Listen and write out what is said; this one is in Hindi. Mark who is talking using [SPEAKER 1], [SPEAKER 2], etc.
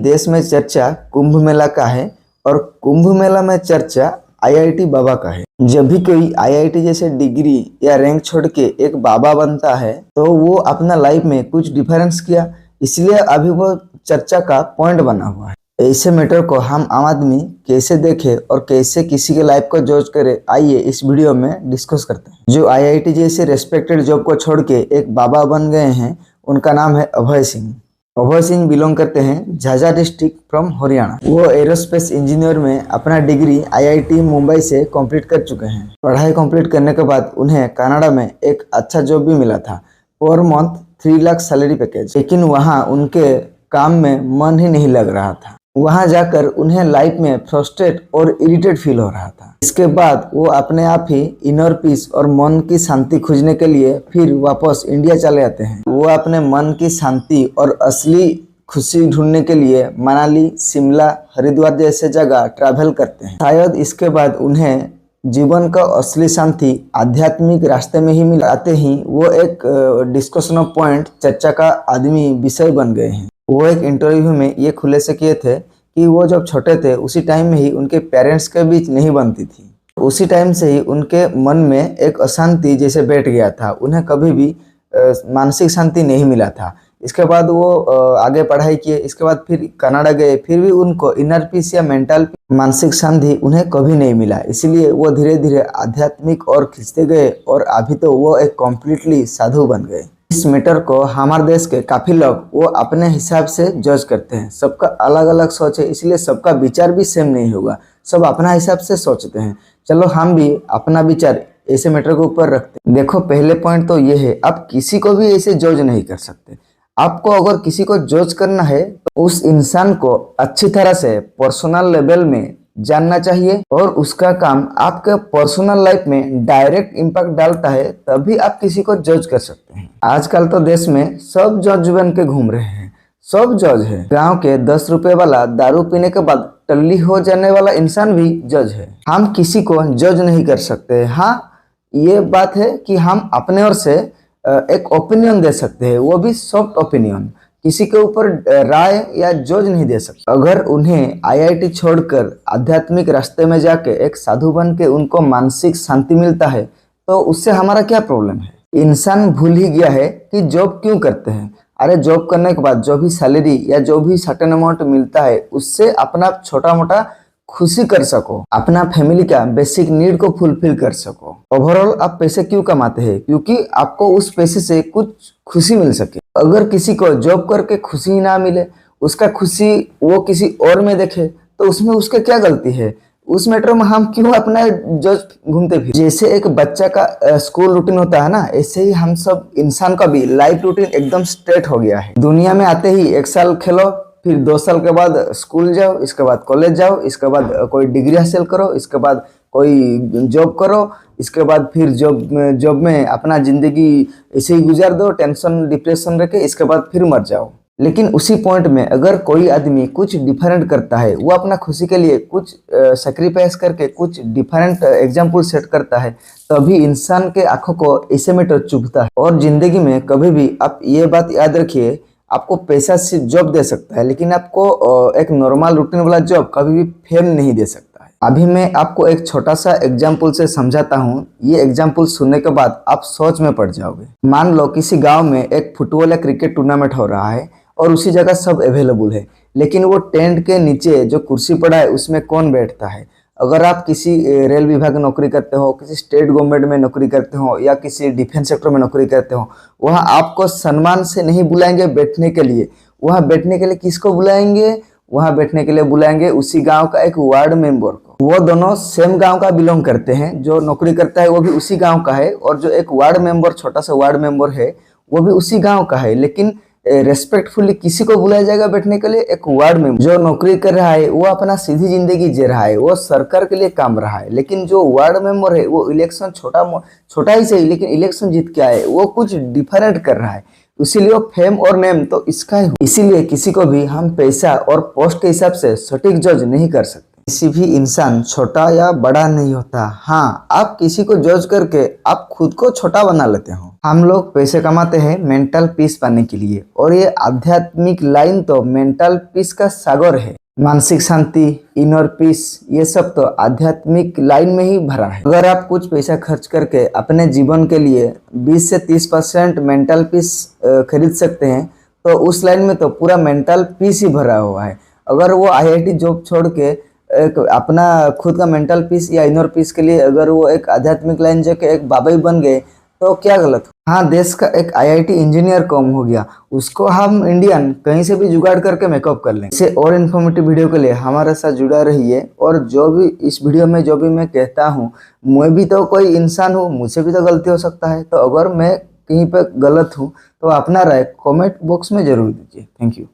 [SPEAKER 1] देश में चर्चा कुंभ मेला का है और कुंभ मेला में चर्चा आईआईटी बाबा का है। जब भी कोई आईआईटी जैसे डिग्री या रैंक छोड़ के एक बाबा बनता है तो वो अपना लाइफ में कुछ डिफरेंस किया, इसलिए अभी वो चर्चा का पॉइंट बना हुआ है। ऐसे मैटर को हम आम आदमी कैसे देखे और कैसे किसी के लाइफ को जज करे, आइए इस वीडियो में डिस्कस करते हैं। जो आईआईटी जैसे रेस्पेक्टेड जॉब को छोड़ के एक बाबा बन गए हैं, उनका नाम है अभय सिंह। अभय सिंह बिलोंग करते हैं झाझा डिस्ट्रिक्ट फ्रॉम हरियाणा। वो एरोस्पेस इंजीनियर में अपना डिग्री आईआईटी मुंबई से कंप्लीट कर चुके हैं। पढ़ाई कंप्लीट करने के बाद उन्हें कनाडा में एक अच्छा जॉब भी मिला था, per month 3 lakh salary package. लेकिन वहाँ उनके काम में मन ही नहीं लग रहा था। वहां जाकर उन्हें लाइफ में फ्रस्ट्रेट और इरिटेट फील हो रहा था। इसके बाद वो अपने आप ही इनर पीस और मन की शांति खोजने के लिए फिर वापस इंडिया चले आते हैं। वो अपने मन की शांति और असली खुशी ढूंढने के लिए मनाली, शिमला, हरिद्वार जैसे जगह ट्रैवल करते हैं। शायद इसके बाद उन्हें जीवन का असली शांति आध्यात्मिक रास्ते में ही मिल आते ही वो एक डिस्कशन ऑफ पॉइंट, चर्चा का आदमी विषय बन गए हैं। वो एक इंटरव्यू में ये खुले से किए थे कि वो जब छोटे थे उसी टाइम में ही उनके पेरेंट्स के बीच नहीं बनती थी। उसी टाइम से ही उनके मन में एक अशांति जैसे बैठ गया था। उन्हें कभी भी मानसिक शांति नहीं मिला था। इसके बाद वो आगे पढ़ाई किए, इसके बाद फिर कनाडा गए, फिर भी उनको इनर पीस या मेंटल मानसिक शांति उन्हें कभी नहीं मिला। इसलिए वो धीरे धीरे आध्यात्मिक और खिंचते गए और अभी तो वो एक कम्प्लीटली साधु बन गए। इस मैटर को हमारे देश के काफी लोग वो अपने हिसाब से जज करते हैं। सबका अलग अलग सोच है, इसलिए सबका विचार भी सेम नहीं होगा। सब अपना हिसाब से सोचते हैं। चलो हम भी अपना विचार ऐसे मैटर के ऊपर रखते हैं। देखो, पहले पॉइंट तो ये है, आप किसी को भी ऐसे जज नहीं कर सकते। आपको अगर किसी को जज करना है तो उस इंसान को अच्छी तरह से पर्सनल लेवल में जानना चाहिए और उसका काम आपके पर्सनल लाइफ में डायरेक्ट इम्पैक्ट डालता है, तभी आप किसी को जज कर सकते हैं। आजकल तो देश में सब जज बन के घूम रहे हैं, सब जज है। गांव के 10 रुपए वाला दारू पीने के बाद टल्ली हो जाने वाला इंसान भी जज है। हम किसी को जज नहीं कर सकते। हाँ, ये बात है कि हम अपने ओर से एक ओपिनियन दे सकते हैं, वो भी सॉफ्ट ओपिनियन। किसी के ऊपर राय या जज नहीं दे सकते। अगर उन्हें आईआईटी छोड़कर आध्यात्मिक रास्ते में जाके एक साधु बन के उनको मानसिक शांति मिलता है तो उससे हमारा क्या प्रॉब्लम है। इंसान भूल ही गया है कि जॉब क्यों करते हैं। अरे, जॉब करने के बाद जो भी सैलरी या जो भी सर्टेन अमाउंट मिलता है उससे अपना छोटा मोटा खुशी कर सको, अपना फैमिली का बेसिक नीड को फुलफिल कर सको। ओवरऑल आप पैसे क्यों कमाते हैं? क्योंकि आपको उस पैसे से कुछ खुशी मिल सके। अगर किसी को जॉब करके खुशी ना मिले, उसका खुशी वो किसी और में देखे, तो उसमें उसके क्या गलती है? उस मैटर में हम क्यों अपना जज घूमते फिर? जैसे एक बच्चा का स्कूल रूटीन होता है ना, ऐसे ही हम सब इंसान का भी लाइफ रूटीन एकदम स्ट्रेट हो गया है। दुनिया में आते ही 1 साल खेलो, फिर 2 साल के बाद स्कूल जाओ, इसके बाद कॉलेज जाओ, इसके बाद कोई डिग्री हासिल करो, इसके बाद कोई जॉब करो, इसके बाद फिर जॉब में अपना जिंदगी ऐसे ही गुजार दो, टेंशन डिप्रेशन रखे, इसके बाद फिर मर जाओ। लेकिन उसी पॉइंट में अगर कोई आदमी कुछ डिफरेंट करता है, वो अपना खुशी के लिए कुछ सेक्रीफाइस करके कुछ डिफरेंट एग्जाम्पल सेट करता है, तभी इंसान के आंखों को ऐसे मैटर चुभता है। और जिंदगी में कभी भी आप ये बात याद रखिए, आपको पैसा सिर्फ जॉब दे सकता है, लेकिन आपको एक नॉर्मल रूटीन वाला जॉब कभी भी फेम नहीं दे सकता है। अभी मैं आपको एक छोटा सा एग्जाम्पल से समझाता हूँ। ये एग्जाम्पल सुनने के बाद आप सोच में पड़ जाओगे। मान लो किसी गांव में एक फुटबॉल या क्रिकेट टूर्नामेंट हो रहा है और उसी जगह सब अवेलेबल है, लेकिन वो टेंट के नीचे जो कुर्सी पड़ा है उसमें कौन बैठता है? अगर आप किसी रेल विभाग में नौकरी करते हो, किसी स्टेट गवर्नमेंट में नौकरी करते हो या किसी डिफेंस सेक्टर में नौकरी करते हो, वहाँ आपको सम्मान से नहीं बुलाएंगे बैठने के लिए। वहाँ बैठने के लिए किसको बुलाएंगे? वहाँ बैठने के लिए बुलाएंगे उसी गांव का एक वार्ड मेंबर को। वो दोनों सेम गांव का बिलोंग करते हैं। जो नौकरी करता है वो भी उसी गांव का है और जो एक वार्ड मेंबर, छोटा सा वार्ड मेंबर है, वो भी उसी गाँव का है। लेकिन रेस्पेक्टफुली किसी को बुलाया जाएगा बैठने के लिए? एक वार्ड में जो नौकरी कर रहा है वो अपना सीधी जिंदगी जी रहा है, वो सरकार के लिए काम रहा है। लेकिन जो वार्ड मेंबर है वो इलेक्शन छोटा ही सही, लेकिन इलेक्शन जीत के आए, वो कुछ डिफरेंट कर रहा है, इसीलिए वो फेम और नेम तो इसका ही। इसीलिए किसी को भी हम पैसा और पोस्ट के हिसाब से सटीक जज नहीं कर सकते। किसी भी इंसान छोटा या बड़ा नहीं होता। हाँ, आप किसी को जज करके आप खुद को छोटा बना लेते हो। हम लोग पैसे कमाते हैं मेंटल पीस पाने के लिए, और ये आध्यात्मिक लाइन तो मेंटल पीस का सागर है। मानसिक शांति, इनर पीस, ये सब तो आध्यात्मिक लाइन में ही भरा है। अगर आप कुछ पैसा खर्च करके अपने जीवन के लिए 20 से 30% मेंटल पीस खरीद सकते हैं, तो उस लाइन में तो पूरा मेंटल पीस ही भरा हुआ है। अगर वो आईआईटी जॉब छोड़ के एक अपना खुद का मेंटल पीस या इनर पीस के लिए अगर वो एक आध्यात्मिक लाइन जो के एक बाबा ही बन गए, तो क्या गलत हो। हाँ, देश का एक आईआईटी इंजीनियर कम हो गया, उसको हम इंडियन कहीं से भी जुगाड़ करके मेकअप कर लेंगे। इसे और इन्फॉर्मेटिव वीडियो के लिए हमारे साथ जुड़ा रहिए। और जो भी इस वीडियो में जो भी मैं कहता हूँ, मैं भी तो कोई इंसान हूँ, मुझसे भी तो गलती हो सकता है। तो अगर मैं कहीं पे गलत हूँ तो अपना राय कमेंट बॉक्स में जरूर दीजिए। Thank you.